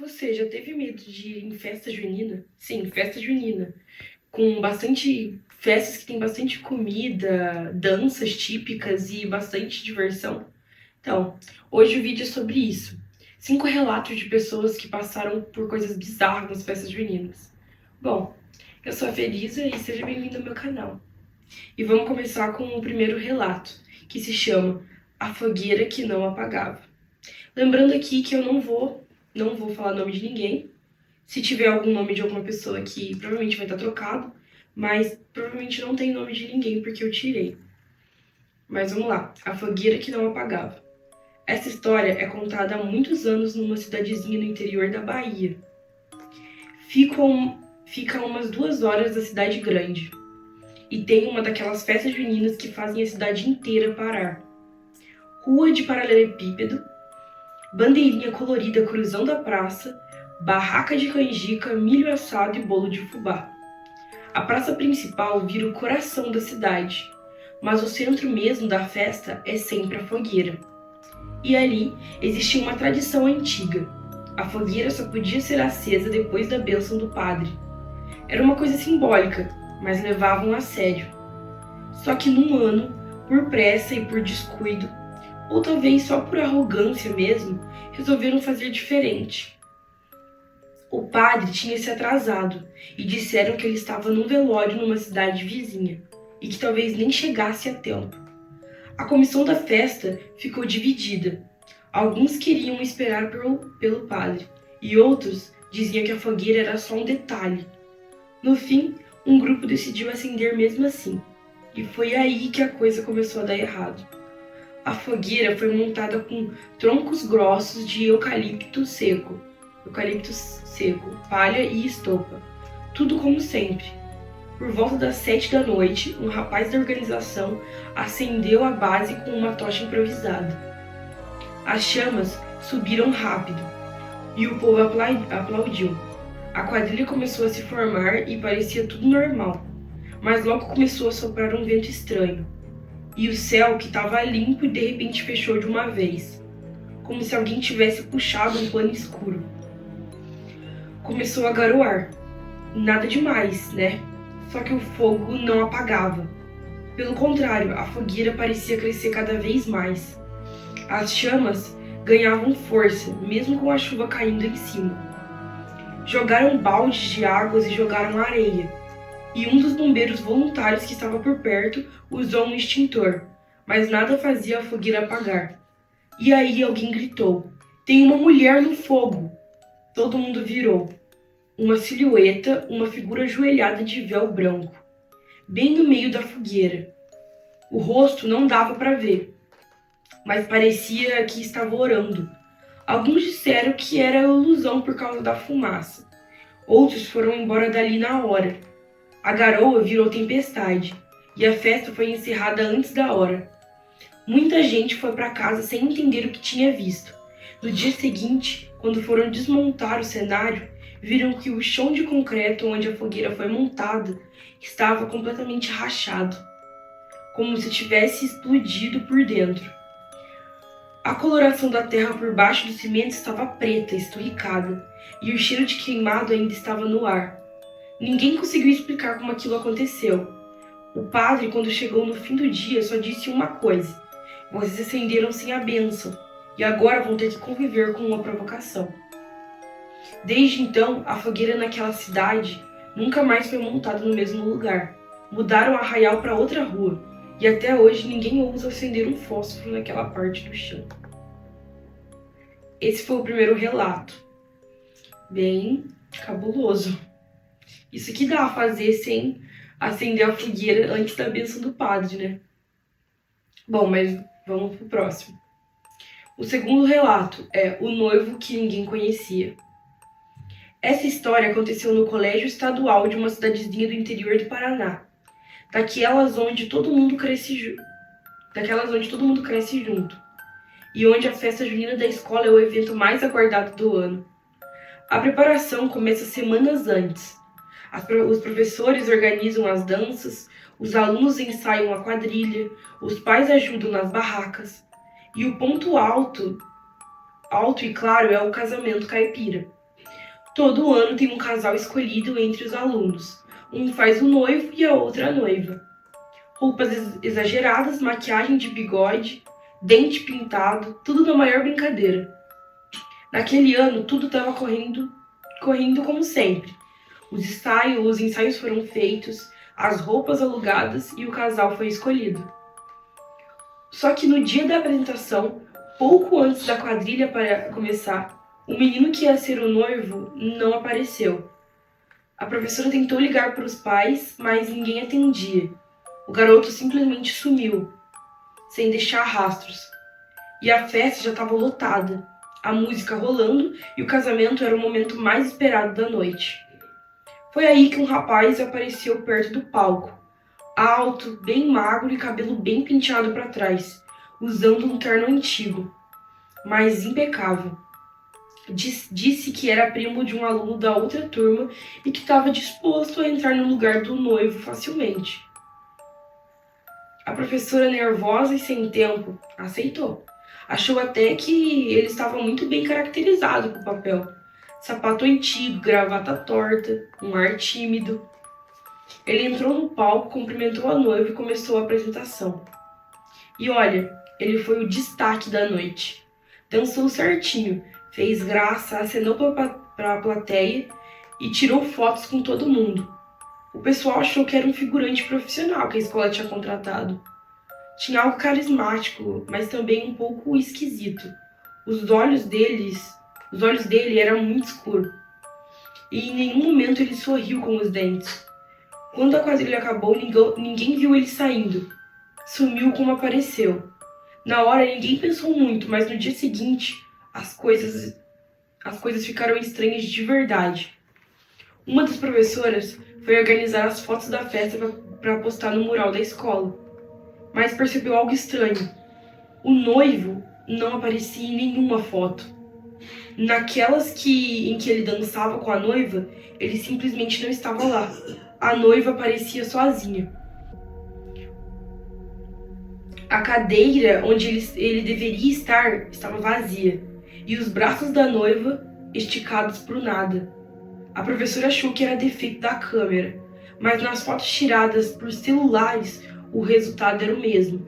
Você já teve medo de ir em festa junina? Sim, festa junina. Com bastante festas que tem bastante comida, danças típicas e bastante diversão. Então, hoje o vídeo é sobre isso. 5 relatos de pessoas que passaram por coisas bizarras nas festas juninas. Bom, eu sou a Felisa e seja bem-vindo ao meu canal. E vamos começar com o primeiro relato, que se chama A Fogueira que Não Apagava. Lembrando aqui que eu não vou falar nome de ninguém. Se tiver algum nome de alguma pessoa aqui, provavelmente vai estar trocado, mas provavelmente não tem nome de ninguém porque eu tirei. Mas vamos lá, a fogueira que não apagava. Essa história é contada há muitos anos numa cidadezinha no interior da Bahia. Fica a umas 2 horas da cidade grande. E tem uma daquelas festas juninas que fazem a cidade inteira parar. Rua de paralelepípedo, bandeirinha colorida cruzando a praça, barraca de canjica, milho assado e bolo de fubá. A praça principal vira o coração da cidade, mas o centro mesmo da festa é sempre a fogueira. E ali existia uma tradição antiga. A fogueira só podia ser acesa depois da bênção do padre. Era uma coisa simbólica, mas levavam a sério. Só que num ano, por pressa e por descuido, ou talvez só por arrogância mesmo, resolveram fazer diferente. O padre tinha se atrasado e disseram que ele estava num velório numa cidade vizinha e que talvez nem chegasse a tempo. A comissão da festa ficou dividida. Alguns queriam esperar pelo padre e outros diziam que a fogueira era só um detalhe. No fim, um grupo decidiu acender mesmo assim, e foi aí que a coisa começou a dar errado. A fogueira foi montada com troncos grossos de eucalipto seco, palha e estopa, tudo como sempre. Por volta das 7 da noite, um rapaz da organização acendeu a base com uma tocha improvisada. As chamas subiram rápido e o povo aplaudiu. A quadrilha começou a se formar e parecia tudo normal, mas logo começou a soprar um vento estranho. E o céu, que estava limpo, de repente fechou de uma vez, como se alguém tivesse puxado um pano escuro. Começou a garoar. Nada demais, né? Só que o fogo não apagava. Pelo contrário, a fogueira parecia crescer cada vez mais. As chamas ganhavam força, mesmo com a chuva caindo em cima. Jogaram baldes de águas e jogaram areia. E um dos bombeiros voluntários que estava por perto usou um extintor, mas nada fazia a fogueira apagar. E aí alguém gritou: "Tem uma mulher no fogo!" Todo mundo virou. Uma silhueta, uma figura ajoelhada de véu branco, bem no meio da fogueira. O rosto não dava para ver, mas parecia que estava orando. Alguns disseram que era ilusão por causa da fumaça. Outros foram embora dali na hora. A garoa virou tempestade e a festa foi encerrada antes da hora. Muita gente foi para casa sem entender o que tinha visto. No dia seguinte, quando foram desmontar o cenário, viram que o chão de concreto onde a fogueira foi montada estava completamente rachado, como se tivesse explodido por dentro. A coloração da terra por baixo do cimento estava preta, esturricada, e o cheiro de queimado ainda estava no ar. Ninguém conseguiu explicar como aquilo aconteceu. O padre, quando chegou no fim do dia, só disse uma coisa: "Vocês acenderam sem a bênção, e agora vão ter que conviver com uma provocação." Desde então, a fogueira naquela cidade nunca mais foi montada no mesmo lugar. Mudaram o arraial para outra rua, e até hoje ninguém ousa acender um fósforo naquela parte do chão. Esse foi o primeiro relato. Bem cabuloso. Isso que dá a fazer sem acender a fogueira antes da bênção do padre, né? Bom, mas vamos pro próximo. O segundo relato é O Noivo que Ninguém Conhecia. Essa história aconteceu no colégio estadual de uma cidadezinha do interior do Paraná. Daquelas onde todo mundo cresce junto. E onde a festa junina da escola é o evento mais aguardado do ano. A preparação começa semanas antes. Os professores organizam as danças, os alunos ensaiam a quadrilha, os pais ajudam nas barracas. E o ponto alto e claro é o casamento caipira. Todo ano tem um casal escolhido entre os alunos. Um faz o noivo e a outra a noiva. Roupas exageradas, maquiagem de bigode, dente pintado, tudo na maior brincadeira. Naquele ano, tudo estava correndo como sempre. Os ensaios foram feitos, as roupas alugadas e o casal foi escolhido. Só que no dia da apresentação, pouco antes da quadrilha para começar, o menino que ia ser o noivo não apareceu. A professora tentou ligar para os pais, mas ninguém atendia. O garoto simplesmente sumiu, sem deixar rastros. E a festa já estava lotada, a música rolando e o casamento era o momento mais esperado da noite. Foi aí que um rapaz apareceu perto do palco, alto, bem magro e cabelo bem penteado para trás, usando um terno antigo, mas impecável. Disse que era primo de um aluno da outra turma e que estava disposto a entrar no lugar do noivo facilmente. A professora, nervosa e sem tempo, aceitou. Achou até que ele estava muito bem caracterizado para o papel. Sapato antigo, gravata torta, um ar tímido. Ele entrou no palco, cumprimentou a noiva e começou a apresentação. E olha, ele foi o destaque da noite. Dançou certinho, fez graça, acenou para a plateia e tirou fotos com todo mundo. O pessoal achou que era um figurante profissional que a escola tinha contratado. Tinha algo carismático, mas também um pouco esquisito. Os olhos dele eram muito escuros. E em nenhum momento ele sorriu com os dentes. Quando a quadrilha acabou, ninguém viu ele saindo. Sumiu como apareceu. Na hora ninguém pensou muito, mas no dia seguinte as coisas ficaram estranhas de verdade. Uma das professoras foi organizar as fotos da festa para postar no mural da escola, mas percebeu algo estranho. O noivo não aparecia em nenhuma foto. Naquelas em que ele dançava com a noiva, ele simplesmente não estava lá. A noiva aparecia sozinha. A cadeira onde ele deveria estar estava vazia, e os braços da noiva esticados para o nada. A professora achou que era defeito da câmera, mas nas fotos tiradas por celulares, o resultado era o mesmo.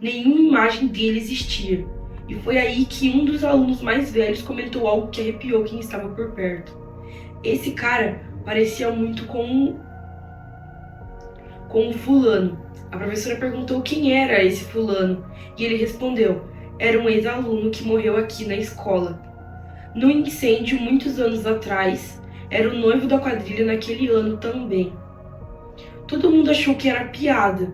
Nenhuma imagem dele existia, e foi aí que um dos alunos mais velhos comentou algo que arrepiou quem estava por perto. Esse cara parecia muito com um fulano. A professora perguntou quem era esse fulano, e ele respondeu: era um ex-aluno que morreu aqui na escola. No incêndio, muitos anos atrás, era o noivo da quadrilha naquele ano também. Todo mundo achou que era piada,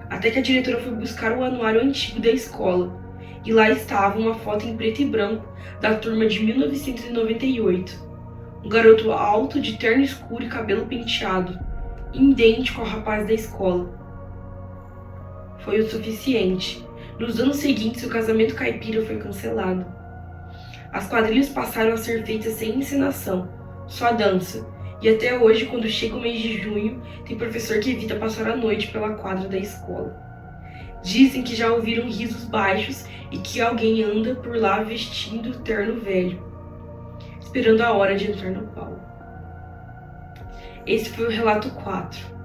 até que a diretora foi buscar o anuário antigo da escola, e lá estava uma foto em preto e branco da turma de 1998. Um garoto alto, de terno escuro e cabelo penteado, idêntico ao rapaz da escola. Foi o suficiente. Nos anos seguintes, o casamento caipira foi cancelado. As quadrilhas passaram a ser feitas sem encenação, só dança. E até hoje, quando chega o mês de junho, tem professor que evita passar a noite pela quadra da escola. Dizem que já ouviram risos baixos e que alguém anda por lá vestindo terno velho, esperando a hora de entrar no palco. Esse foi o relato 4.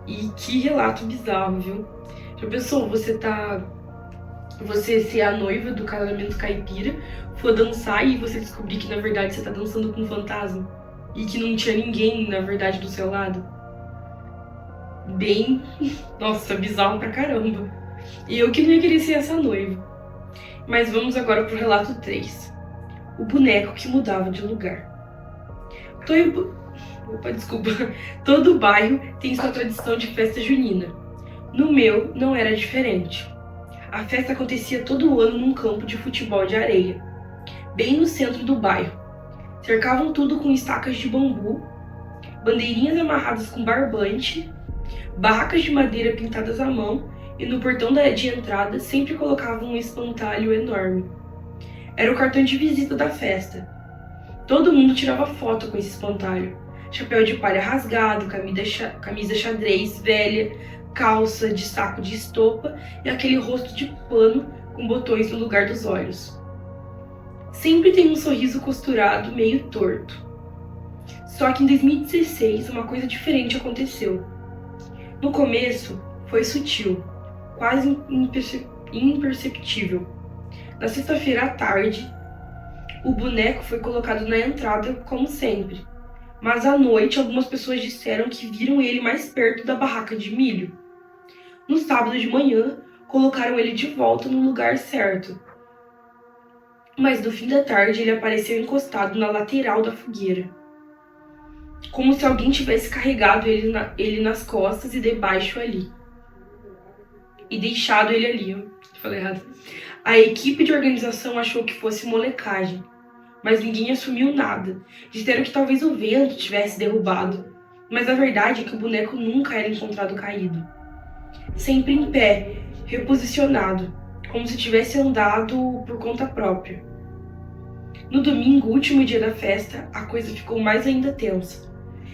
E que relato bizarro, viu? Já pensou, você ser a noiva do casamento caipira, for dançar e você descobrir que na verdade você tá dançando com um fantasma e que não tinha ninguém, na verdade, do seu lado? Bem, nossa, bizarro pra caramba. E eu que não ia querer ser essa noiva. Mas vamos agora pro relato 3. O boneco que mudava de lugar. Todo bairro tem sua tradição de festa junina. No meu, não era diferente. A festa acontecia todo ano num campo de futebol de areia, bem no centro do bairro. Cercavam tudo com estacas de bambu, bandeirinhas amarradas com barbante, barracas de madeira pintadas à mão e no portão de entrada sempre colocavam um espantalho enorme. Era o cartão de visita da festa. Todo mundo tirava foto com esse espantalho. Chapéu de palha rasgado, camisa xadrez velha, calça de saco de estopa e aquele rosto de pano com botões no lugar dos olhos. Sempre tem um sorriso costurado meio torto. Só que em 2016 uma coisa diferente aconteceu. No começo foi sutil, quase imperceptível. Na sexta-feira à tarde, o boneco foi colocado na entrada como sempre. Mas à noite algumas pessoas disseram que viram ele mais perto da barraca de milho. No sábado de manhã, colocaram ele de volta no lugar certo. Mas no fim da tarde ele apareceu encostado na lateral da fogueira, como se alguém tivesse carregado ele nas costas e debaixo ali. E deixado ele ali, eu falei errado. A equipe de organização achou que fosse molecagem, mas ninguém assumiu nada. Disseram que talvez o vento tivesse derrubado, mas a verdade é que o boneco nunca era encontrado caído. Sempre em pé, reposicionado, como se tivesse andado por conta própria. No domingo, último dia da festa, a coisa ficou mais ainda tensa.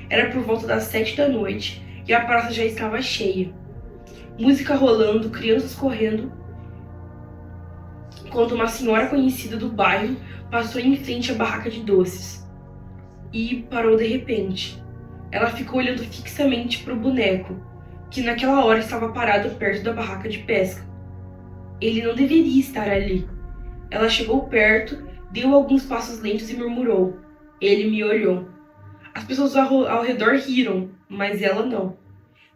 Era por volta das 7 da noite e a praça já estava cheia. Música rolando, crianças correndo, quando uma senhora conhecida do bairro passou em frente à barraca de doces e parou de repente. Ela ficou olhando fixamente para o boneco, que naquela hora estava parado perto da barraca de pesca. Ele não deveria estar ali. Ela chegou perto, deu alguns passos lentos e murmurou: "Ele me olhou." As pessoas ao redor riram, mas ela não.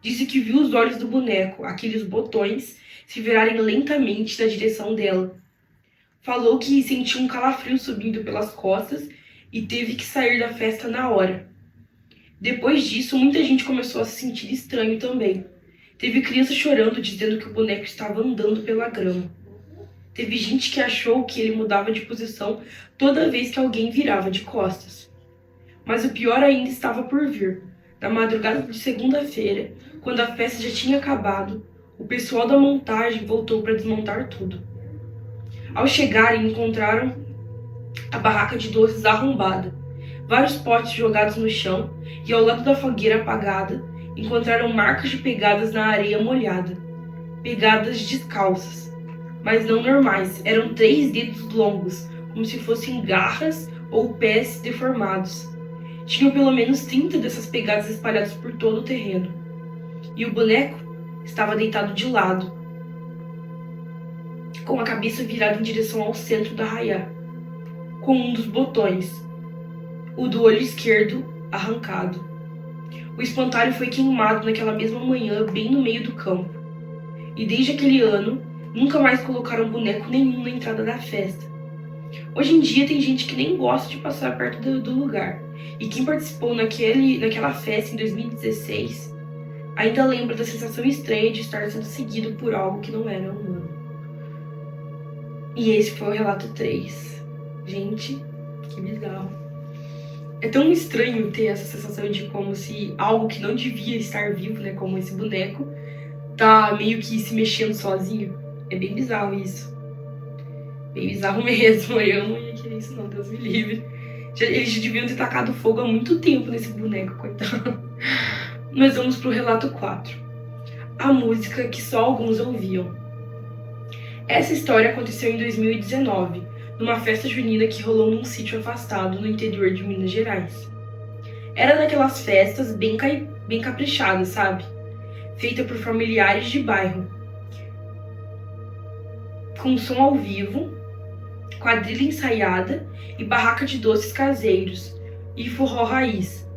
Disse que viu os olhos do boneco, aqueles botões, se virarem lentamente na direção dela. Falou que sentiu um calafrio subindo pelas costas e teve que sair da festa na hora. Depois disso, muita gente começou a se sentir estranho também. Teve criança chorando, dizendo que o boneco estava andando pela grama. Teve gente que achou que ele mudava de posição toda vez que alguém virava de costas. Mas o pior ainda estava por vir. Na madrugada de segunda-feira, quando a festa já tinha acabado, o pessoal da montagem voltou para desmontar tudo. Ao chegarem, encontraram a barraca de doces arrombada, vários potes jogados no chão e ao lado da fogueira apagada, encontraram marcas de pegadas na areia molhada. Pegadas descalças, mas não normais, eram 3 dedos longos, como se fossem garras ou pés deformados. Tinham pelo menos 30 dessas pegadas espalhadas por todo o terreno. E o boneco estava deitado de lado, com a cabeça virada em direção ao centro da arraiá, com um dos botões, o do olho esquerdo, arrancado. O espantalho foi queimado naquela mesma manhã, bem no meio do campo. E desde aquele ano, nunca mais colocaram boneco nenhum na entrada da festa. Hoje em dia tem gente que nem gosta de passar perto do lugar. E quem participou naquela festa em 2016 ainda lembra da sensação estranha de estar sendo seguido por algo que não era humano. E esse foi o relato 3. Gente, que bizarro. É tão estranho ter essa sensação de como se algo que não devia estar vivo, né, como esse boneco, tá meio que se mexendo sozinho. É bem bizarro isso. Bem bizarro mesmo. Eu não ia querer isso não, Deus me livre. Eles já deviam ter tacado fogo há muito tempo nesse boneco, coitado. Nós vamos pro relato 4. A música que só alguns ouviam. Essa história aconteceu em 2019, numa festa junina que rolou num sítio afastado no interior de Minas Gerais. Era daquelas festas bem caprichadas, sabe? Feita por familiares de bairro. Com som ao vivo, quadrilha ensaiada e barraca de doces caseiros e forró raiz.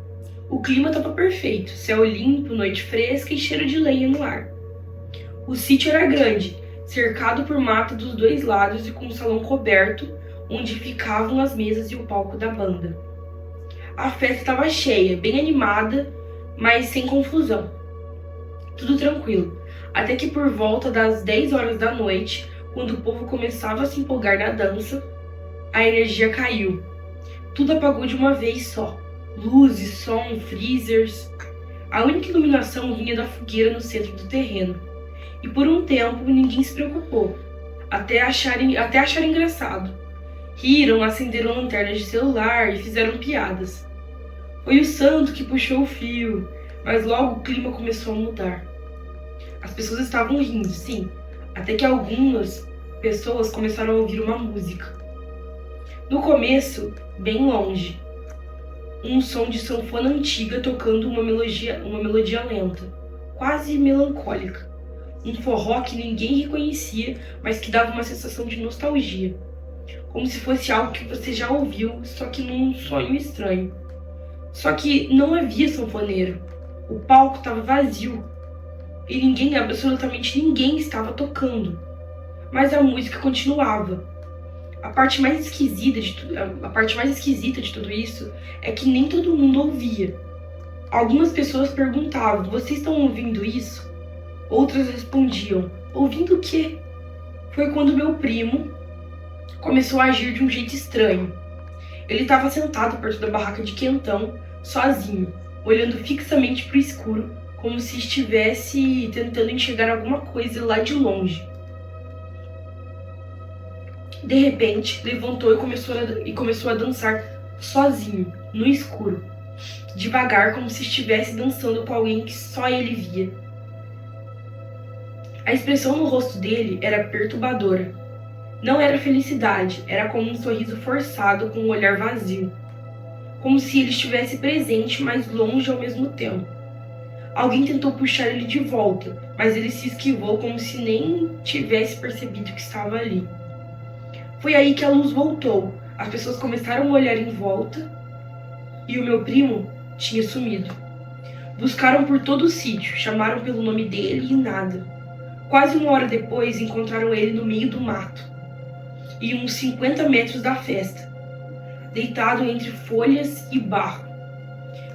O clima estava perfeito, céu limpo, noite fresca e cheiro de lenha no ar. O sítio era grande, cercado por mata dos 2 lados e com um salão coberto, onde ficavam as mesas e o palco da banda. A festa estava cheia, bem animada, mas sem confusão. Tudo tranquilo, até que por volta das 10 horas da noite, quando o povo começava a se empolgar na dança, a energia caiu. Tudo apagou de uma vez só. Luzes, som, freezers. A única iluminação vinha da fogueira no centro do terreno. E por um tempo ninguém se preocupou, até acharem engraçado. Riram, acenderam lanternas de celular e fizeram piadas. Foi o santo que puxou o fio, mas logo o clima começou a mudar. As pessoas estavam rindo, sim, até que algumas pessoas começaram a ouvir uma música. No começo, bem longe, um som de sanfona antiga tocando uma melodia lenta, quase melancólica. Um forró que ninguém reconhecia, mas que dava uma sensação de nostalgia, como se fosse algo que você já ouviu, só que num sonho estranho. Só que não havia sanfoneiro. O palco estava vazio e ninguém, absolutamente ninguém, estava tocando. Mas a música continuava. A parte mais esquisita de tudo isso é que nem todo mundo ouvia. Algumas pessoas perguntavam: "Vocês estão ouvindo isso?" Outras respondiam: "Ouvindo o quê?" Foi quando meu primo começou a agir de um jeito estranho. Ele estava sentado perto da barraca de quentão, sozinho, olhando fixamente para o escuro, como se estivesse tentando enxergar alguma coisa lá de longe. De repente, levantou e começou a dançar sozinho, no escuro, devagar, como se estivesse dançando com alguém que só ele via. A expressão no rosto dele era perturbadora. Não era felicidade, era como um sorriso forçado com um olhar vazio. Como se ele estivesse presente, mas longe ao mesmo tempo. Alguém tentou puxar ele de volta, mas ele se esquivou como se nem tivesse percebido que estava ali. Foi aí que a luz voltou. As pessoas começaram a olhar em volta e o meu primo tinha sumido. Buscaram por todo o sítio, chamaram pelo nome dele e nada. Quase 1 hora depois, encontraram ele no meio do mato, e uns 50 metros da festa, deitado entre folhas e barro.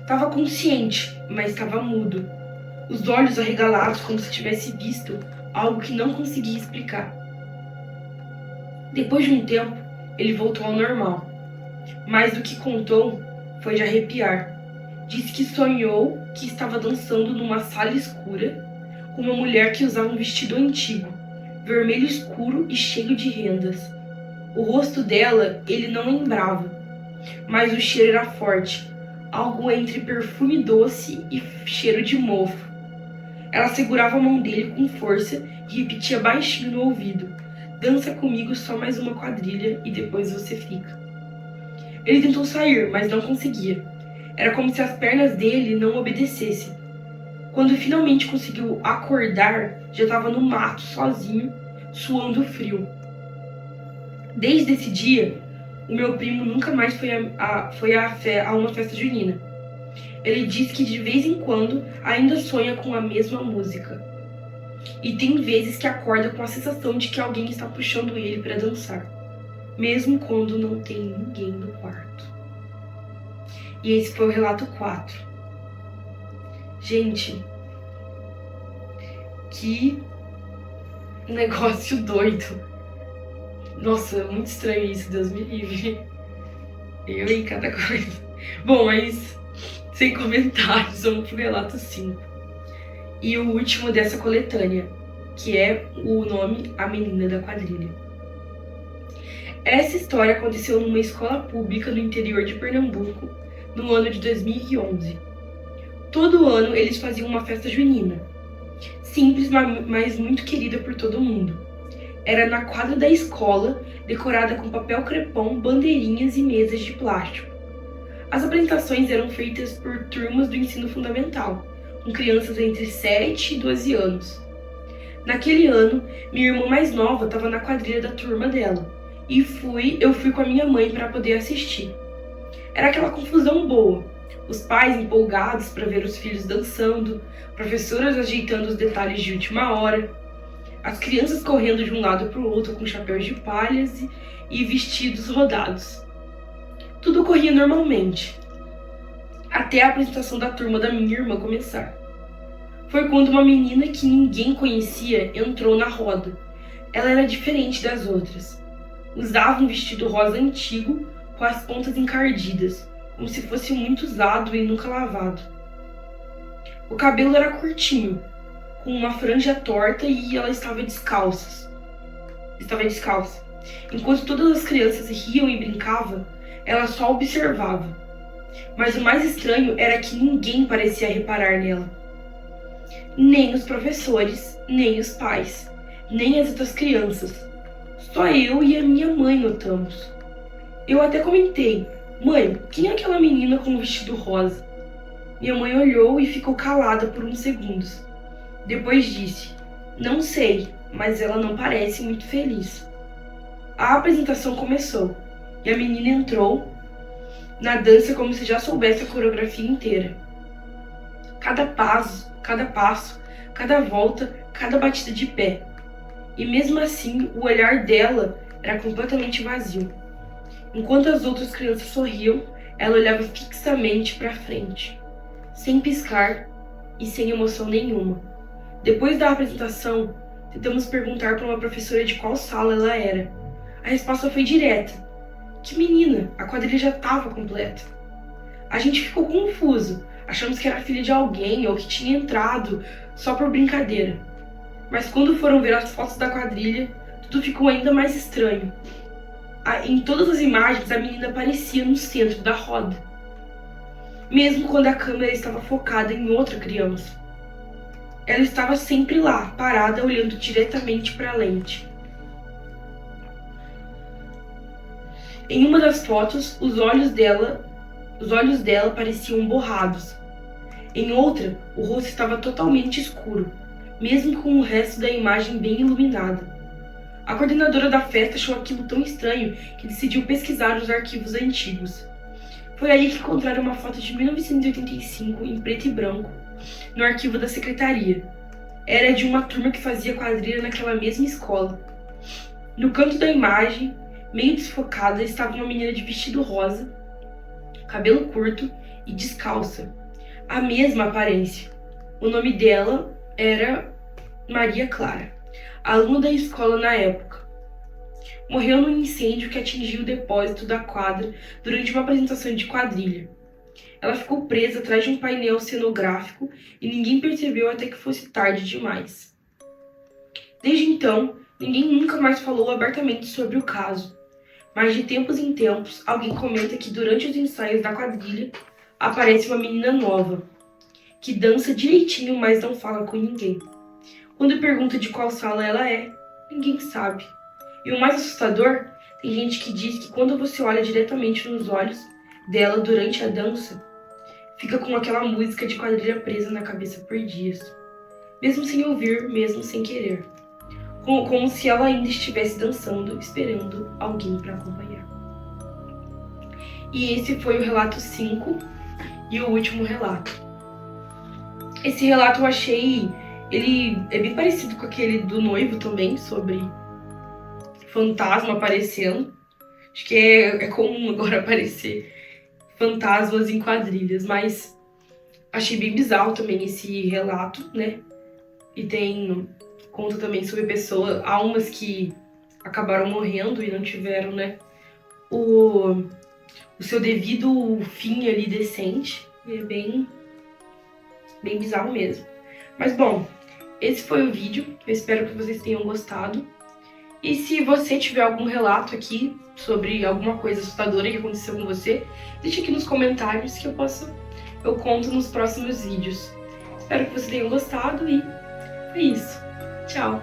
Estava consciente, mas estava mudo, os olhos arregalados como se tivesse visto algo que não conseguia explicar. Depois de um tempo, ele voltou ao normal, mas o que contou foi de arrepiar. Disse que sonhou que estava dançando numa sala escura com uma mulher que usava um vestido antigo, vermelho escuro e cheio de rendas. O rosto dela ele não lembrava, mas o cheiro era forte, algo entre perfume doce e cheiro de mofo. Ela segurava a mão dele com força e repetia baixinho no ouvido: "Dança comigo só mais uma quadrilha e depois você fica." Ele tentou sair, mas não conseguia. Era como se as pernas dele não obedecessem. Quando finalmente conseguiu acordar, já estava no mato, sozinho, suando frio. Desde esse dia, o meu primo nunca mais foi a uma festa junina. Ele diz que de vez em quando ainda sonha com a mesma música. E tem vezes que acorda com a sensação de que alguém está puxando ele para dançar, mesmo quando não tem ninguém no quarto. E esse foi o relato 4. Gente, que negócio doido. Nossa, é muito estranho isso, Deus me livre. Eu e cada coisa. Bom, mas sem comentários, vamos pro relato 5. E o último dessa coletânea, que é o nome A Menina da Quadrilha. Essa história aconteceu numa escola pública no interior de Pernambuco, no ano de 2011. Todo ano eles faziam uma festa junina. Simples, mas muito querida por todo mundo. Era na quadra da escola, decorada com papel crepom, bandeirinhas e mesas de plástico. As apresentações eram feitas por turmas do ensino fundamental, com crianças entre 7 e 12 anos. Naquele ano, minha irmã mais nova estava na quadrilha da turma dela, e eu fui com a minha mãe para poder assistir. Era aquela confusão boa. Os pais empolgados para ver os filhos dançando, professoras ajeitando os detalhes de última hora, as crianças correndo de um lado para o outro com chapéus de palhas e vestidos rodados. Tudo corria normalmente, até a apresentação da turma da minha irmã começar. Foi quando uma menina que ninguém conhecia entrou na roda. Ela era diferente das outras. Usava um vestido rosa antigo com as pontas encardidas, como se fosse muito usado e nunca lavado. O cabelo era curtinho, com uma franja torta, e ela estava descalça. Enquanto todas as crianças riam e brincavam, ela só observava. Mas o mais estranho era que ninguém parecia reparar nela. Nem os professores, nem os pais, nem as outras crianças. Só eu e a minha mãe notamos. Eu até comentei: mãe, quem é aquela menina com o vestido rosa? Minha mãe olhou e ficou calada por uns segundos. Depois disse: não sei, mas ela não parece muito feliz. A apresentação começou e a menina entrou na dança como se já soubesse a coreografia inteira. Cada passo, cada volta, cada batida de pé. E mesmo assim, o olhar dela era completamente vazio. Enquanto as outras crianças sorriam, ela olhava fixamente para frente, sem piscar e sem emoção nenhuma. Depois da apresentação, tentamos perguntar para uma professora de qual sala ela era. A resposta foi direta: que menina, a quadrilha já estava completa. A gente ficou confuso, achamos que era filha de alguém ou que tinha entrado só por brincadeira. Mas quando foram ver as fotos da quadrilha, tudo ficou ainda mais estranho. Em todas as imagens, a menina aparecia no centro da roda, mesmo quando a câmera estava focada em outra criança. Ela estava sempre lá, parada, olhando diretamente para a lente. Em uma das fotos, os olhos dela pareciam borrados. Em outra, o rosto estava totalmente escuro, mesmo com o resto da imagem bem iluminada. A coordenadora da festa achou aquilo tão estranho que decidiu pesquisar os arquivos antigos. Foi aí que encontraram uma foto de 1985 em preto e branco, no arquivo da secretaria. Era de uma turma que fazia quadrilha naquela mesma escola. No canto da imagem, meio desfocada, estava uma menina de vestido rosa, cabelo curto e descalça. A mesma aparência. O nome dela era Maria Clara, aluna da escola na época. Morreu num incêndio que atingiu o depósito da quadra durante uma apresentação de quadrilha. Ela ficou presa atrás de um painel cenográfico e ninguém percebeu até que fosse tarde demais. Desde então, ninguém nunca mais falou abertamente sobre o caso. Mas de tempos em tempos, alguém comenta que durante os ensaios da quadrilha aparece uma menina nova, que dança direitinho, mas não fala com ninguém. Quando pergunta de qual sala ela é, ninguém sabe. E o mais assustador, tem gente que diz que quando você olha diretamente nos olhos dela durante a dança, fica com aquela música de quadrilha presa na cabeça por dias. Mesmo sem ouvir, mesmo sem querer. Como se ela ainda estivesse dançando, esperando alguém para acompanhar. E esse foi o relato 5 e o último relato. Esse relato eu achei, ele é bem parecido com aquele do noivo também, sobre fantasma aparecendo. Acho que é comum agora aparecer fantasmas em quadrilhas, mas achei bem bizarro também esse relato, né? E conta também sobre almas que acabaram morrendo e não tiveram, né, o seu devido fim ali decente. E é bem bizarro mesmo. Mas bom, esse foi o vídeo. Eu espero que vocês tenham gostado. E se você tiver algum relato aqui sobre alguma coisa assustadora que aconteceu com você, deixa aqui nos comentários que eu conto nos próximos vídeos. Espero que vocês tenham gostado e é isso. Tchau!